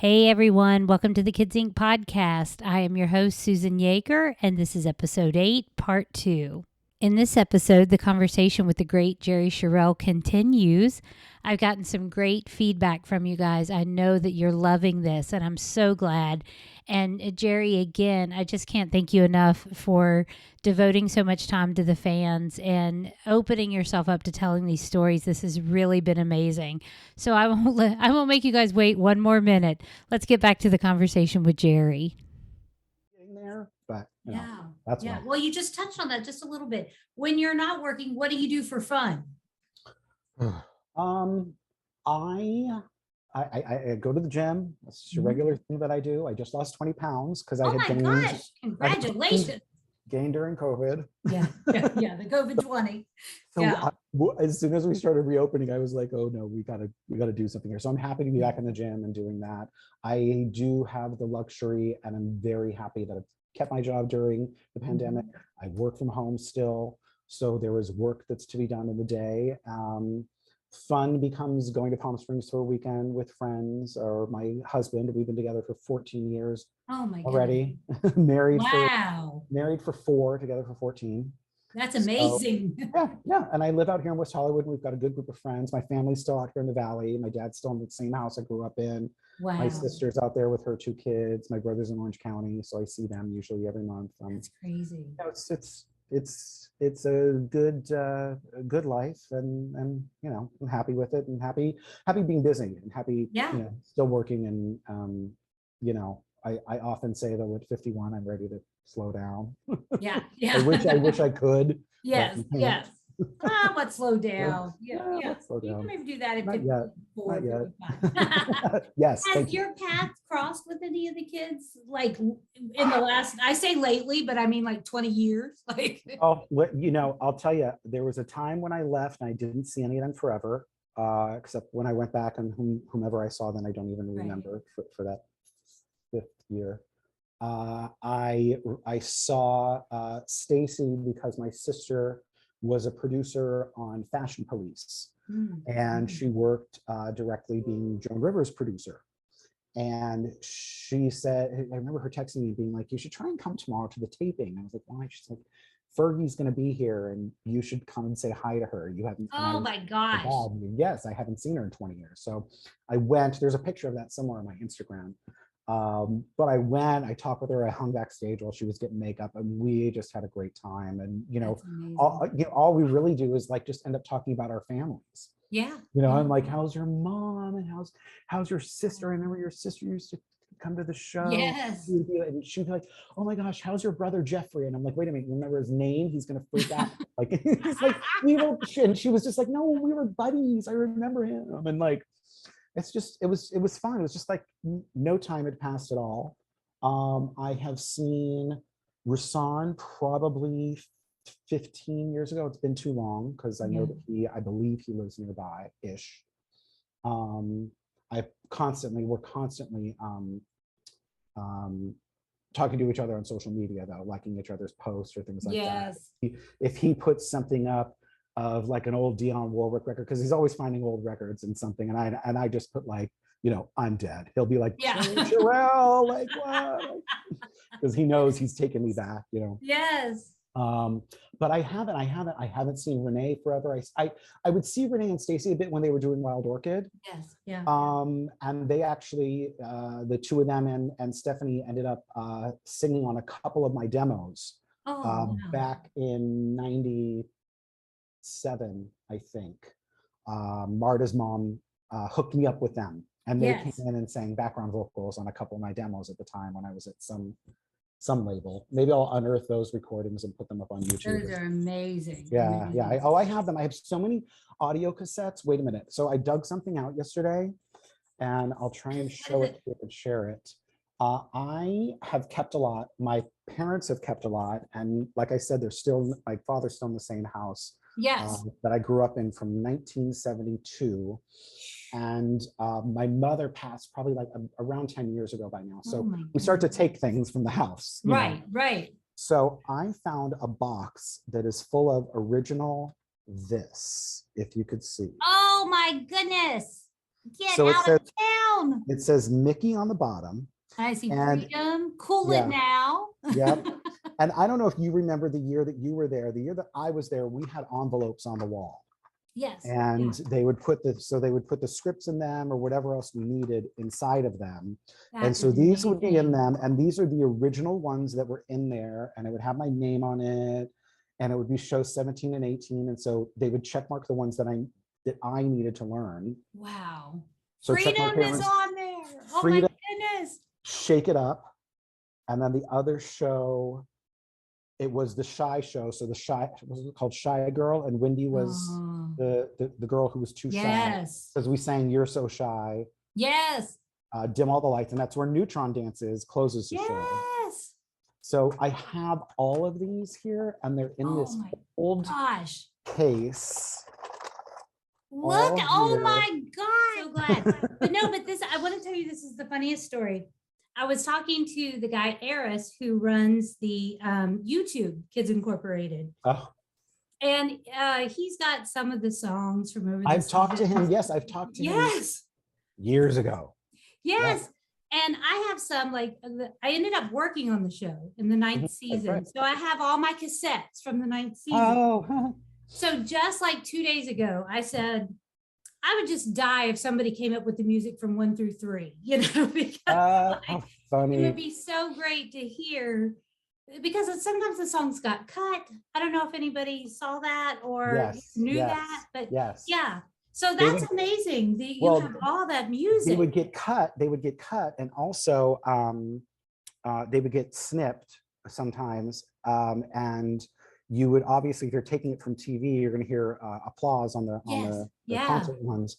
Hey everyone, welcome to the Kids Inc. podcast. I am your host, Susan Yeager, and this is episode 8, part 2. In this episode, the conversation with the great Jerry Sharell continues. I've gotten some great feedback from you guys. I know that you're loving this, and I'm so glad. And Jerry, again, I just can't thank you enough for devoting so much time to the fans and opening yourself up to telling these stories. This has really been amazing. So I won't make you guys wait one more minute. Let's get back to the conversation with Jerry. There, but Yeah. that's Yeah. why. Well, you just touched on that just a little bit. When you're not working, what do you do for fun? I go to the gym. It's just a regular thing that I do. I just lost 20 pounds because I Oh had my gained, gosh. I had Congratulations. gained during COVID. Yeah. The COVID 20. So Yeah. as soon as we started reopening, I was like, oh no, we gotta do something here. So I'm happy to be back in the gym and doing that. I do have the luxury, and I'm very happy that I've kept my job during the pandemic. I work from home still, so there is work that's to be done in the day. Fun becomes going to Palm Springs for a weekend with friends or my husband. We've been together for 14 years Oh my God. already. married Wow. for 4, together for 14. That's So, amazing. yeah. And I live out here in West Hollywood. We've got a good group of friends. My family's still out here in the Valley. My dad's still in the same house I grew up in. Wow. My sister's out there with her 2 kids. My brother's in Orange County, so I see them usually every month. That's crazy. It's a good life, and I'm happy with it, and happy being busy, and happy still working. And I often say that with 51 I'm ready to slow down. Yeah. I wish I could. Yes. But Yes. Let's slow down. Yeah. Let's slow You down. can maybe do that at Not yet. 54, Not yet. 55. Yes. Has your path crossed with any of the kids? Like in the last, I say lately, but I mean like 20 years. Like, Oh, I'll tell you, there was a time when I left and I didn't see any of them forever, except when I went back, and whomever I saw then I don't even remember for that 5th year. I saw Stacy because my sister was a producer on Fashion Police, and she worked directly being Joan Rivers' producer. And she said, I remember her texting me being like, you should try and come tomorrow to the taping. I was like, why? She's like, Fergie's going to be here and you should come and say hi to her. You haven't. oh my gosh. Yes, I haven't seen her in 20 years. So I went. There's a picture of that somewhere on my Instagram. But I went, I talked with her, I hung backstage while she was getting makeup, and we just had a great time. And all we really do is like just end up talking about our families. Yeah. I'm like, how's your mom, and how's your sister? I remember your sister used to come to the show. Yes. And she'd be like, oh my gosh, how's your brother Jeffrey? And I'm like, wait a minute, you remember his name? He's gonna freak out. Like, he's like, and she was just like, no, we were buddies, I remember him. And like, it was fun. It was just like no time had passed at all. I have seen Rasan probably 15 years ago. It's been too long because I know that I believe he lives nearby-ish. We're constantly talking to each other on social media, though, liking each other's posts or things like that. If he puts something up of like an old Dionne Warwick record, because he's always finding old records and something, and I just put like, I'm dead. He'll be like, Sharell, like what? Because he knows he's taken me back, Yes. But I haven't seen Renee forever. I would see Renee and Stacy a bit when they were doing Wild Orchid. Yes. Yeah. And they actually, the two of them and Stephanie ended up singing on a couple of my demos back in 97, I think. Marta's mom hooked me up with them, and they came in and sang background vocals on a couple of my demos at the time when I was at some label. Maybe I'll unearth those recordings and put them up on YouTube. Those are amazing. Yeah. I have them. I have so many audio cassettes. Wait a minute. So I dug something out yesterday, and I'll try and show it and share it. I have kept a lot. My parents have kept a lot, and like I said, my father's still in the same house. Yes. That I grew up in from 1972. And my mother passed probably like around 10 years ago by now. So we start to take things from the house. Right. So I found a box that is full of original this, if you could see. Oh my goodness. Get So out of town. it says Mickey on the bottom. I see And freedom. Cool yeah. it now. Yep. And I don't know if you remember the year that you were there. The year that I was there, we had envelopes on the wall. Yes. And they would put the scripts in them or whatever else we needed inside of them. That And so is these would be in amazing. them. And these are the original ones that were in there. And it would have my name on it. And it would be show 17 and 18. And so they would check mark the ones that I needed to learn. Wow. So check my Freedom is parents, on there. Oh my Freedom, goodness. Shake It Up. And then the other show, it was the Shy show. So the Shy, was it called Shy Girl? And Wendy was the girl who was too shy. Yes. Because we sang You're So Shy. Yes. Dim All the Lights. And that's where Neutron Dances closes the show. Yes. So I have all of these here and they're in this old gosh. case. Look, oh here. my God. So glad. but this, I want to tell you, this is the funniest story. I was talking to the guy, Eris, who runs the YouTube Kids Incorporated. Oh. And he's got some of the songs from over the I've talked to him. Yes, I've talked to him years ago. Yes. And I have some, I ended up working on the show in the 9th season. Right. So I have all my cassettes from the 9th season. Oh. So just like 2 days ago, I said, I would just die if somebody came up with the music from 1 through 3, because funny. It would be so great to hear, because sometimes the songs got cut. I don't know if anybody saw that or knew that, but yeah. So that's amazing that you have all that music. They would get cut, and also they would get snipped sometimes, and you would obviously, if you're taking it from TV, you're going to hear applause on the concert ones.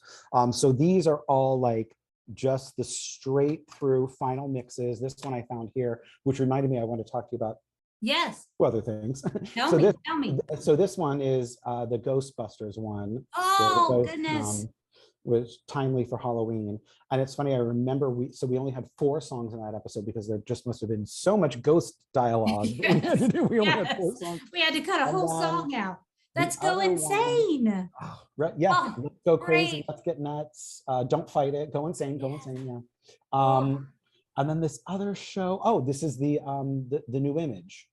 So these are all just the straight through final mixes. This one I found here, which reminded me, I want to talk to you about two other things. Tell me. So this one is the Ghostbusters one. Oh, goodness. Was timely for Halloween. And it's funny, I remember we only had 4 songs in that episode because there just must have been so much ghost dialogue. We only had 4 songs. We had to cut a whole song out. Let's go insane. Let's go crazy. Let's get nuts. Don't fight it. Go insane. Go insane. Yeah. And then this other show. This is the new image,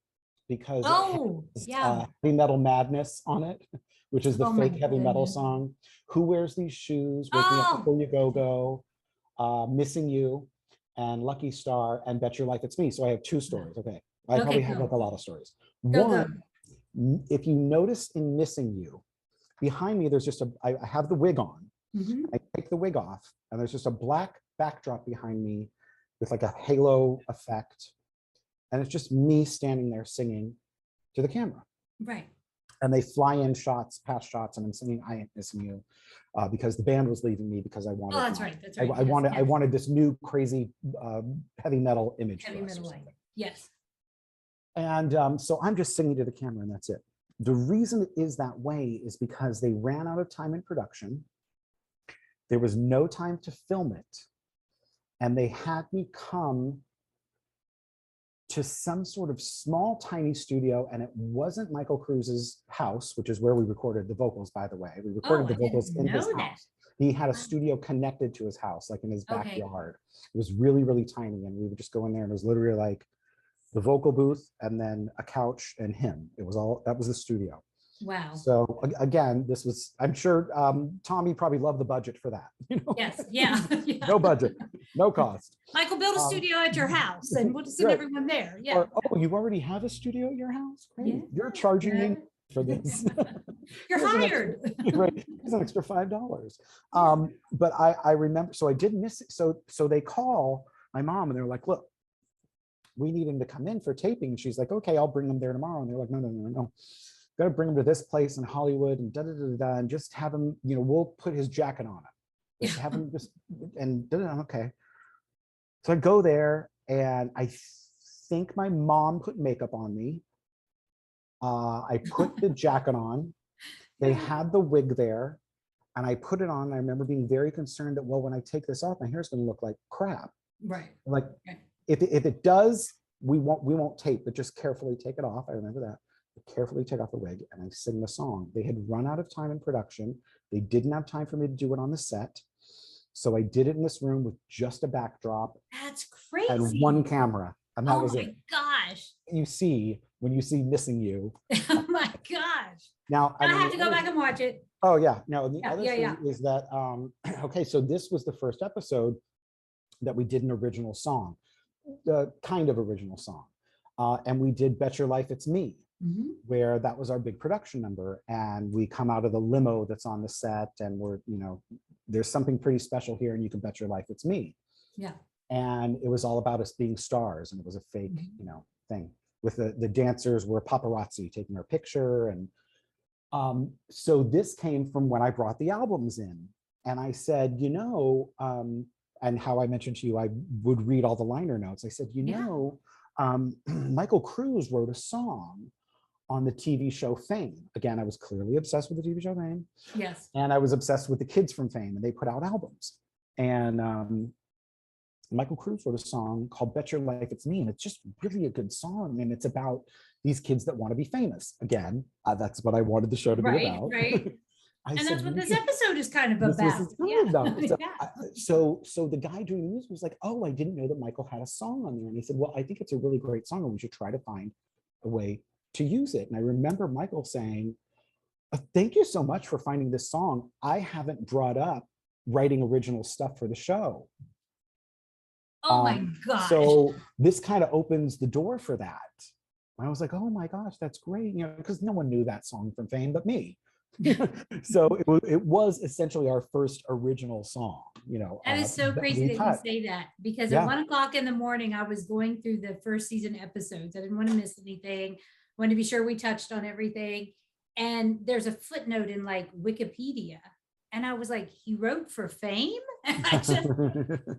because Heavy Metal Madness on it, which is the fake heavy metal song. Who Wears These Shoes? Wake Me Up Before You Go, Missing You, and Lucky Star, and Bet Your Life It's Me. So I have 2 stories. Okay. I probably have a lot of stories. One, if you notice in Missing You, behind me, there's just I have the wig on. I take the wig off, and there's just a black backdrop behind me with a halo effect. And it's just me standing there singing to the camera. Right. And they fly in past shots, and I'm singing I Ain't Missing You, because the band was leaving me, because I wanted. Oh, that's right. I wanted this new crazy heavy metal image. Heavy metal light. Yes. And so I'm just singing to the camera, and that's it. The reason it is that way is because they ran out of time in production. There was no time to film it, and they had me come to some sort of small, tiny studio, and it wasn't Michael Cruz's house, which is where we recorded the vocals, by the way. We recorded the vocals in his house. He had a studio connected to his house, in his backyard. It was really, really tiny, and we would just go in there, and it was literally the vocal booth and then a couch and him. That was the studio. Wow. So again, this was, I'm sure Tommy probably loved the budget for that. Yes, yeah. No budget, no cost. Michael, build a studio at your house, and we'll just send everyone there. Yeah. Or, you already have a studio at your house? Great. Yeah. You're charging me for this. You're hired. Right. It's an extra $5. But I remember, so I did miss it. So they call my mom, and they're like, look, we need him to come in for taping. And she's like, okay, I'll bring him there tomorrow. And they're like, no. Got to bring him to this place in Hollywood, and and just have him, we'll put his jacket on him. Just have him okay. So I go there, and I think my mom put makeup on me. I put the jacket on. They had the wig there, and I put it on. I remember being very concerned that, well, when I take this off, my hair's going to look like crap. Right. If it does, we won't tape, but just carefully take it off. I remember that. Carefully take off the wig, and I sing the song. They had run out of time in production. They didn't have time for me to do it on the set. So I did it in this room with just a backdrop. That's crazy. And one camera. And that was it. Oh my gosh. You see, when you see Missing You. Oh my gosh. Now I have to go back and watch it. Oh yeah. Now the other thing is that, okay, so this was the first episode that we did an original song, kind of original song. And we did Bet Your Life It's Me, where that was our big production number. And we come out of the limo that's on the set and we're, there's something pretty special here and you can bet your life it's me. Yeah. And it was all about us being stars, and it was a fake, thing. With the dancers were paparazzi taking our picture. And so this came from when I brought the albums in. And I said, and how I mentioned to you, I would read all the liner notes. I said, Michael Cruz wrote a song on the TV show Fame. Again, I was clearly obsessed with the TV show Fame. Yes. And I was obsessed with the kids from Fame, and they put out albums. And Michael Cruz wrote a song called Bet Your Life It's Me. And it's just really a good song. And it's about these kids that want to be famous. Again, that's what I wanted the show to be about. Right. And that's what this episode is kind of about. So the guy doing the music was like, oh, I didn't know that Michael had a song on there. And he said, well, I think it's a really great song and we should try to find a way to use it. And I remember Michael saying, thank you so much for finding this song. I haven't brought up writing original stuff for the show. Oh my gosh. So this kind of opens the door for that. And I was like, oh my gosh, that's great. Because no one knew that song from Fame but me. So it was essentially our first original song, That is so crazy that you say that, because at 1 o'clock in the morning, I was going through the first season episodes. I didn't want to miss anything. Wanted to be sure we touched on everything. And there's a footnote in like Wikipedia. And I was like, he wrote for Fame? And I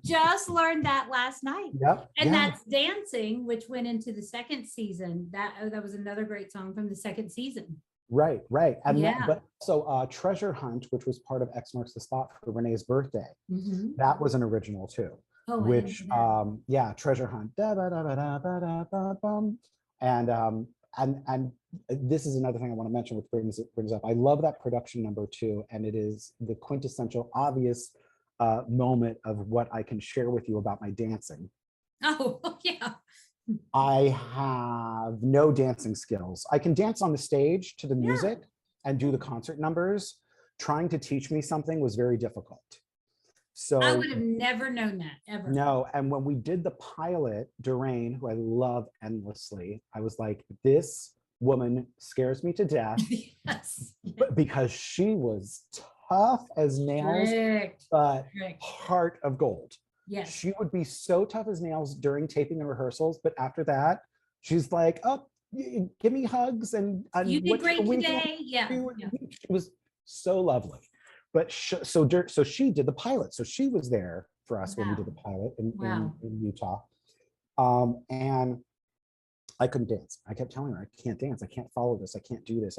just learned that last night. Yep. And that's Dancing, which went into the second season. That was another great song from the second season. Right. And but also Treasure Hunt, which was part of X Marks the Spot for Renee's birthday. That was an original too. Oh, which Treasure Hunt. And this is another thing I want to mention, which brings up. I love that production number too, and it is the quintessential obvious moment of what I can share with you about my dancing. Oh yeah. I have no dancing skills. I can dance on the stage to the music and do the concert numbers. Trying to teach me something was very difficult. So I would have never known that ever. No, and when we did the pilot, Doreen, who I love endlessly, I was like, this woman scares me to death. Yes. Because she was tough as nails, but heart of gold. Yes. She would be so tough as nails during taping and rehearsals, but after that, she's like, oh, give me hugs and you did great today. Yeah. She was so lovely. But so she did the pilot. So she was there for us when we did the pilot in Utah. And I couldn't dance. I kept telling her, I can't dance. I can't follow this. I can't do this.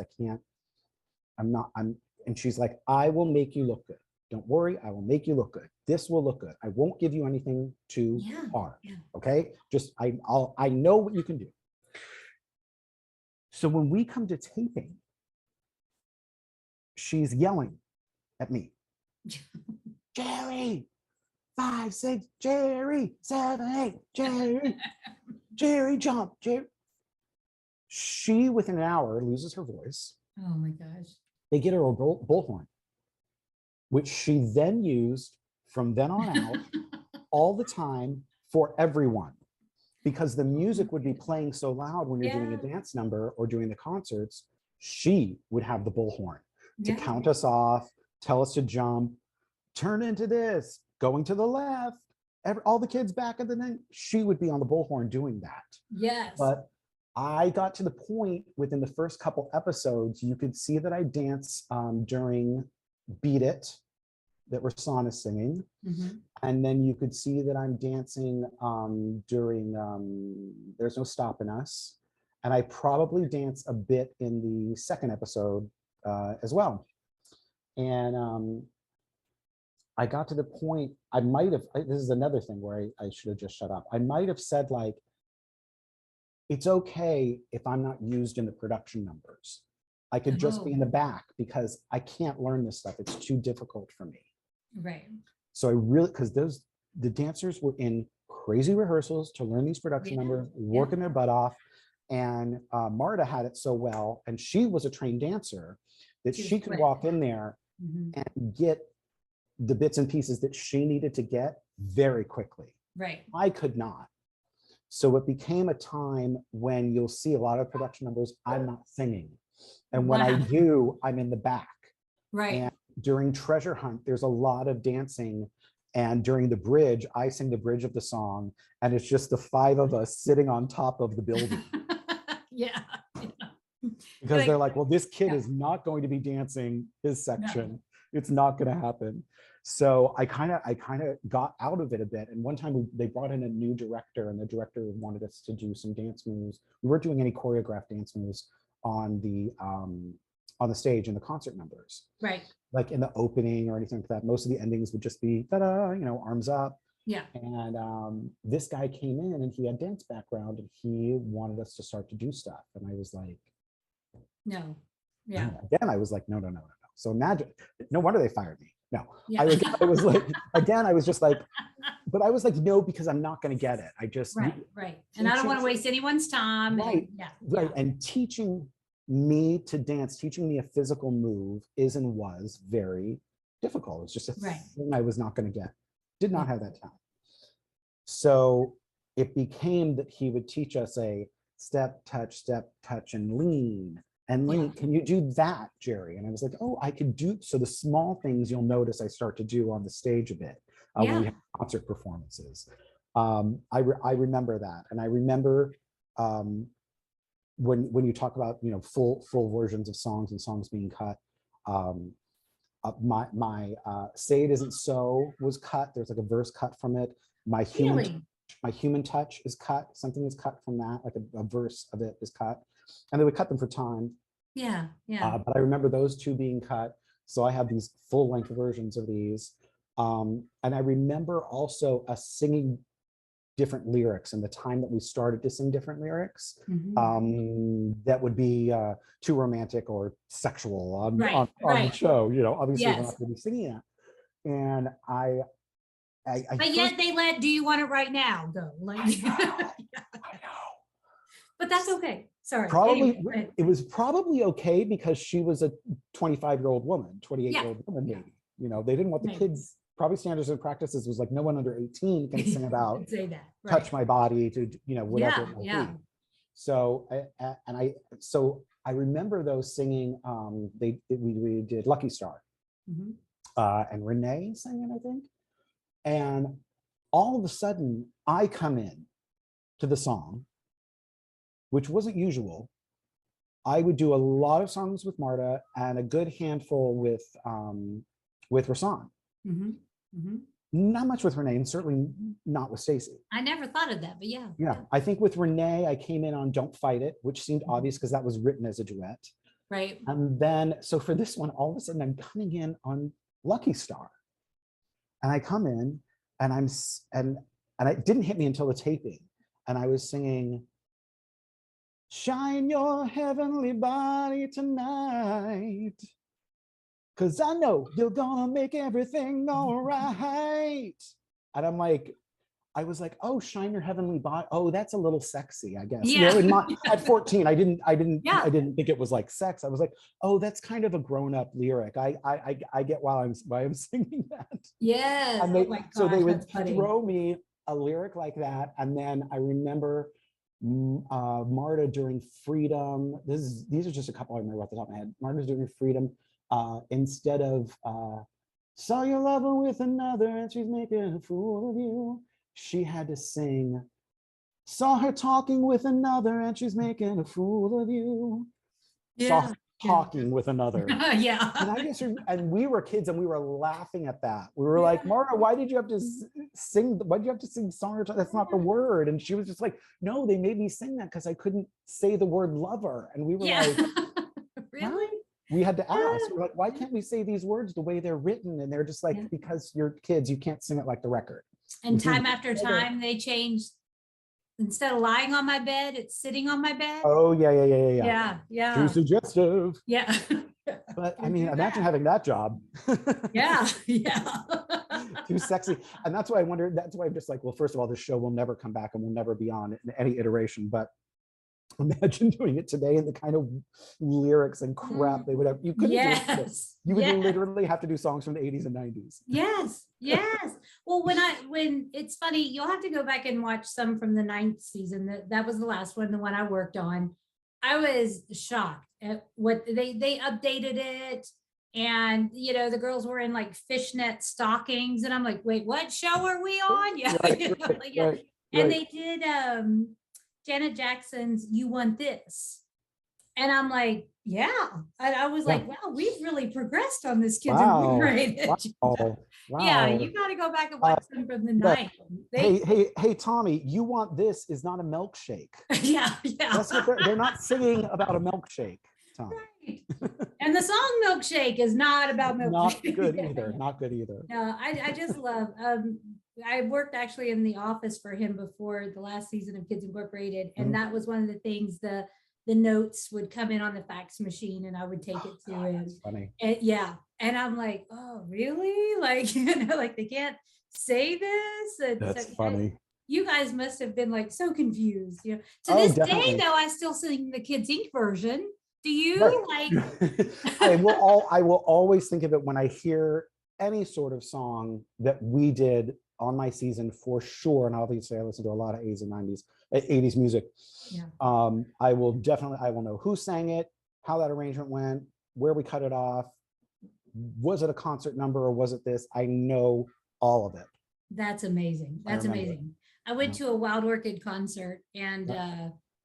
And she's like, I will make you look good. Don't worry, I will make you look good. This will look good. I won't give you anything too hard. Okay? Just I know what you can do. So when we come to taping, she's yelling at me. Jerry, 5, 6, Jerry, 7, 8, Jerry, Jerry, jump, Jerry. She, within an hour, loses her voice. Oh my gosh. They get her a bullhorn, which she then used from then on out all the time for everyone, because the music would be playing so loud when you're doing a dance number or doing the concerts. She would have the bullhorn to count us off, tell us to jump, turn into this, going to the left, all the kids back at the night. She would be on the bullhorn doing that. Yes. But I got to the point within the first couple episodes, you could see that I dance during Beat It, that Rasan is singing. And then you could see that I'm dancing during There's No Stopping Us. And I probably dance a bit in the second episode as well. And I got to the point, I might have, this is another thing where I should have just shut up. I might have said like, it's okay if I'm not used in the production numbers. I could just be in the back because I can't learn this stuff. It's too difficult for me. Right. So I really, because the dancers were in crazy rehearsals to learn these production numbers, working their butt off. And Marta had it so well, and she was a trained dancer, that she could walk in there and get the bits and pieces that she needed to get very quickly. Right. I could not. So it became a time when you'll see a lot of production numbers, I'm not singing. And when I do, I'm in the back. Right. And during Treasure Hunt, there's a lot of dancing. And during the bridge, I sing the bridge of the song, and it's just the 5 of us sitting on top of the building. Yeah. Because they're like, well, this kid is not going to be dancing his section. No. It's not going to happen. So I kind of got out of it a bit. And one time they brought in a new director, and the director wanted us to do some dance moves. We weren't doing any choreographed dance moves on the stage in the concert numbers. Right. Like in the opening or anything like that. Most of the endings would just be ta-da, arms up. Yeah. And this guy came in, and he had dance background, and he wanted us to start to do stuff. And I was like, no. Yeah. Again, I was like, no. So imagine, no wonder they fired me. No, yeah. I was like, again, I was just like, but I was like, no, because I'm not going to get it. I just, right. And I don't want to waste anyone's time. Right. And, right. And teaching me to dance, teaching me a physical move is and was very difficult. It's just a thing I was not going to get. Did not have that time. So it became that he would teach us a step, touch, and lean. And lean, can you do that, Jerry? And I was like, oh, I could do. So the small things you'll notice I start to do on the stage a bit when we have concert performances. I remember that. And I remember when you talk about, full versions of songs and songs being cut, my Say It Isn't So was cut. There's like a verse cut from it. My human touch is cut. Something is cut from that, like a verse of it is cut. And they would cut them for time. Yeah. But I remember those 2 being cut. So I have these full-length versions of these. And I remember also us singing different lyrics, and the time that we started to sing different lyrics, that would be too romantic or sexual on the show. Obviously we're not going to be singing that. And but yet they let Do You Want It Right Now go. Like, I know. But that's okay. Sorry. Probably it was probably okay because she was a 25-year-old woman, 28-year-old woman, maybe. They didn't want the kids. Probably standards and practices was like no one under 18 can sing about say that. Touch My Body to whatever it might be. So I remember those singing. We did Lucky Star, and Renee sang it, I think. And all of a sudden, I come in to the song, which wasn't usual. I would do a lot of songs with Marta and a good handful with Rasan. Not much with Renee, and certainly not with Stacy. I never thought of that, but yeah. I think with Renee, I came in on Don't Fight It, which seemed obvious because that was written as a duet. Right. And then, so for this one, all of a sudden I'm coming in on Lucky Star. And I come in and and it didn't hit me until the taping. And I was singing, shine your heavenly body tonight, 'cause I know you're gonna make everything all right. And I was like, oh, shine your heavenly body. Oh, that's a little sexy, I guess. Yeah. At 14, I didn't think it was like sex. I was like, oh, that's kind of a grown-up lyric. I get why I'm singing that. Yes. And they would throw me a lyric like that. And then I remember Marta during Freedom. These are just a couple I remember off the top of my head. Marta's doing Freedom. Instead of saw your lover with another and she's making a fool of you, she had to sing, saw her talking with another and she's making a fool of you. Saw her talking with another. Yeah. And we were kids and we were laughing at that. We were like, Marta, why did you have to sing? Why did you have to sing saw her? That's not the word. And she was just like, no, they made me sing that because I couldn't say the word lover. And we were like, really? We had to ask, we're like, why can't we say these words the way they're written? And they're just like, because you're kids, you can't sing it like the record. And time after time, they changed. Instead of lying on my bed, it's sitting on my bed. Oh, yeah. Too suggestive. Yeah. But I mean, imagine having that job. Yeah. too sexy. And that's why I wonder, that's why I'm just like, well, first of all, this show will never come back and will never be on in any iteration, but imagine doing it today and the kind of lyrics and crap they would have. You couldn't do it. You would literally have to do songs from the 80s and 90s. Yes. Well, when it's funny, you'll have to go back and watch some from the 9th season. That was the last one, the one I worked on. I was shocked at what they updated it. And, the girls were in like fishnet stockings. And I'm like, wait, what show are we on? Yeah. Right. And they did Janet Jackson's You Want This. And I'm like, yeah. I was like, wow, we've really progressed on this Kids Incorporated. Wow. Yeah, you got to go back and watch them from the night. Hey, Tommy, You Want This is not a milkshake. Yeah. That's what they're not singing about a milkshake, Tommy. Right. And the song Milkshake is not about milkshake. Not good either. Not good either. No, I just love, I worked actually in the office for him before the last season of Kids Incorporated. And that was one of the things, the notes would come in on the fax machine and I would take it to him. That's funny. And and I'm like, oh, really? Like, like they can't say this. And that's funny. You guys must have been like so confused. To this day, though, I still sing the Kids Inc. version. Do you like? I will always think of it when I hear any sort of song that we did on my season for sure. And obviously I listen to a lot of 80s and 80s music. Yeah. I will know who sang it, how that arrangement went, where we cut it off. Was it a concert number or was it this? I know all of it. That's amazing. That's amazing. I went to a Wild Orchid concert and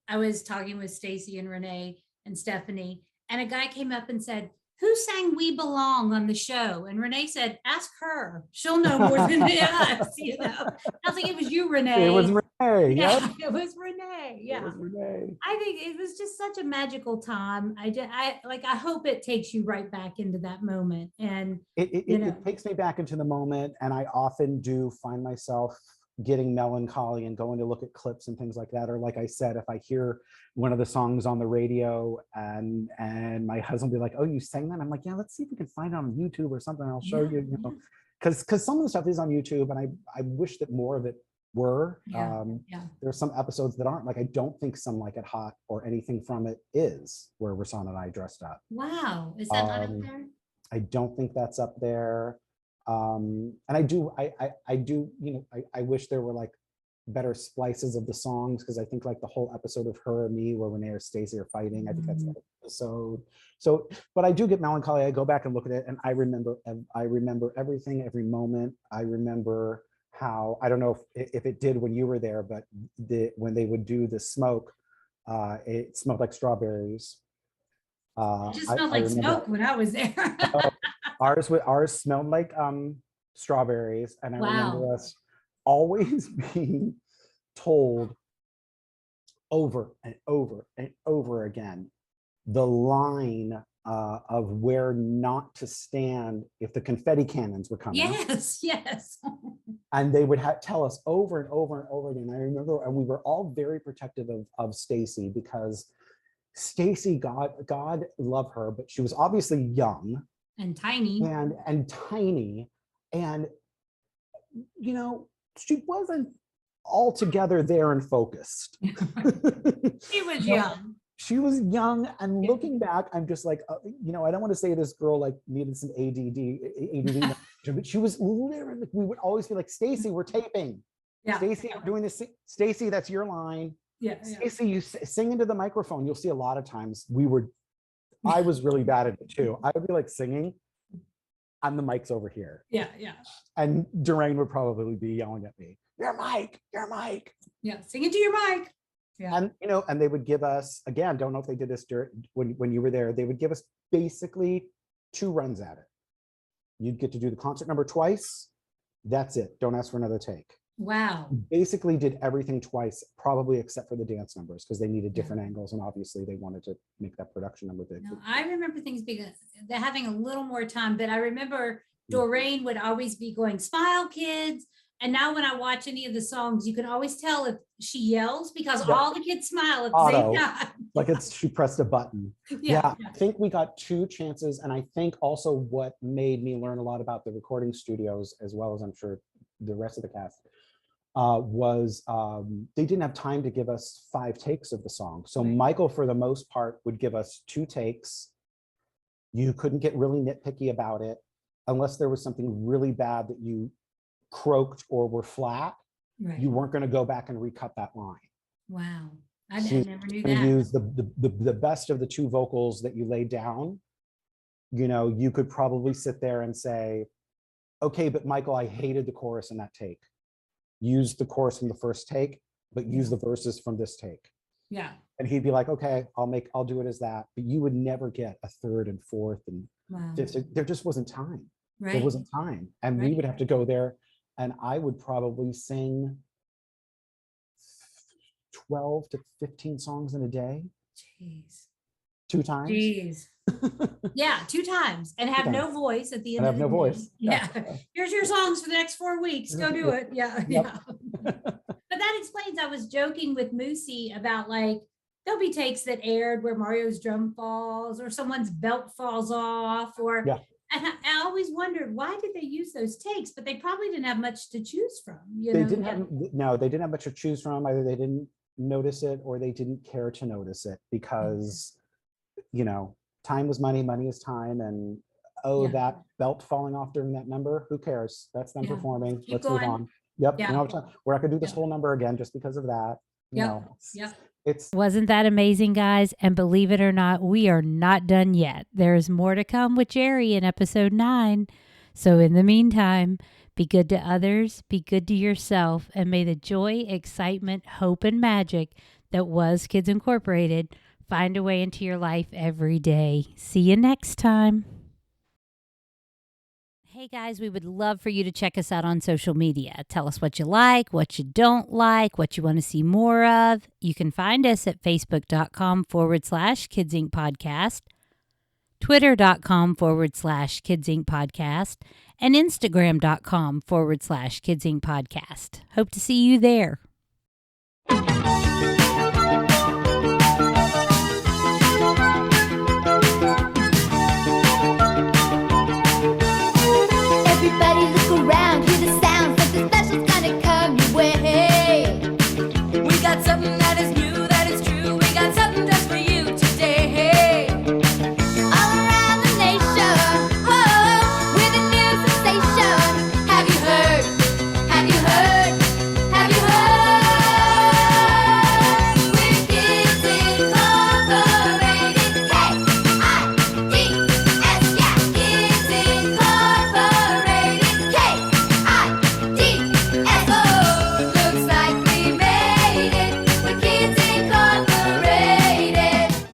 I was talking with Stacy and Renee and Stephanie, and a guy came up and said, who sang We Belong on the show? And Renee said, ask her. She'll know more than us, I was like, it was you, Renee. It was Renee. Yeah, it was Renee. Yeah. It was Renee. I think it was just such a magical time. I hope it takes you right back into that moment. And it takes me back into the moment. And I often do find myself getting melancholy and going to look at clips and things like that. Or like I said, if I hear one of the songs on the radio and my husband will be like, oh, you sang that? I'm like, yeah, let's see if we can find it on YouTube or something. I'll show you, because some of the stuff is on YouTube and I wish that more of it were. There's some episodes that aren't. Like, I don't think Some Like It Hot or anything from it is where Rasan and I dressed up. Wow. Is that not up there? I don't think that's up there. And I do, I wish there were like better splices of the songs, because I think like the whole episode of Her or Me where Renee or Stacey are fighting, I think that's that episode. So, but I do get melancholy. I go back and look at it and I remember everything, every moment. I remember how, I don't know if it did when you were there, but when they would do the smoke, it smelled like strawberries. It just smelled like smoke when I was there. Ours smelled like strawberries, and I remember us always being told over and over and over again the line of where not to stand if the confetti cannons were coming. Yes. And they would tell us over and over and over again. I remember, and we were all very protective of Stacey, because Stacey, God love her, but she was obviously young and tiny and tiny, and she wasn't altogether there and focused. She was young. She was young, and looking back, I'm just like, I don't want to say this girl like needed some ADD, but she was literally. We would always be like, Stacey, we're taping. Stacey, I'm doing this. Stacey, that's your line. Stacey, you sing into the microphone. You'll see a lot of times I was really bad at it too. I would be like singing, and the mic's over here. Yeah. And Doreen would probably be yelling at me, your mic. Yeah, sing into your mic. Yeah. And and they would give us, again, don't know if they did this when you were there, they would give us basically 2 runs at it. You'd get to do the concert number twice. That's it. Don't ask for another take. Wow. Basically did everything twice, probably except for the dance numbers, because they needed different angles, and obviously they wanted to make that production number big. No, I remember things they're having a little more time, but I remember Doreen would always be going, smile, kids, And now when I watch any of the songs, you can always tell if she yells because all the kids smile at the same time. Like she pressed a button. Yeah, I think we got 2 chances. And I think also what made me learn a lot about the recording studios, as well as I'm sure the rest of the cast, was they didn't have time to give us 5 takes of the song. So Michael, for the most part, would give us 2 takes. You couldn't get really nitpicky about it unless there was something really bad that you croaked or were flat. You weren't going to go back and recut that line. Wow. I never knew that. Use the best of the 2 vocals that you laid down. You could probably sit there and say, okay, but Michael, I hated the chorus in that take. Use the chorus from the first take, but use the verses from this take. Yeah. And he'd be like, okay, I'll do it as that. But you would never get a 3rd and 4th and 5th. There just wasn't time. There wasn't time. And we would have to go there, and I would probably sing 12 to 15 songs in a day. Jeez. 2 times. Jeez. Yeah, 2 times, and have no voice at the end. And have no voice. Yeah. Here's your songs for the next 4 weeks. Go do it. Yeah. But that explains. I was joking with Moosey about like there'll be takes that aired where Mario's drum falls or someone's belt falls off, or and I always wondered, why did they use those takes? But they probably didn't have much to choose from. They didn't have much to choose from. Either they didn't notice it or they didn't care to notice it, because time was money, money is time, and that belt falling off during that number, who cares? That's them performing. Let's move on. We're not gonna do this whole number again just because of that. Wasn't that amazing, guys? And believe it or not, we are not done yet. There's more to come with Jerry in episode 9. So in the meantime, be good to others, be good to yourself, and may the joy, excitement, hope, and magic that was Kids Incorporated find a way into your life every day. See you next time. Hey guys, we would love for you to check us out on social media. Tell us what you like, what you don't like, what you want to see more of. You can find us at facebook.com/Kids Inc. Podcast, twitter.com/Kids Inc. Podcast, and instagram.com/Kids Inc. Podcast. Hope to see you there. Everybody look around, hear the sounds, something special's gonna come your way. We got something that is new, that is true, we got something just for you.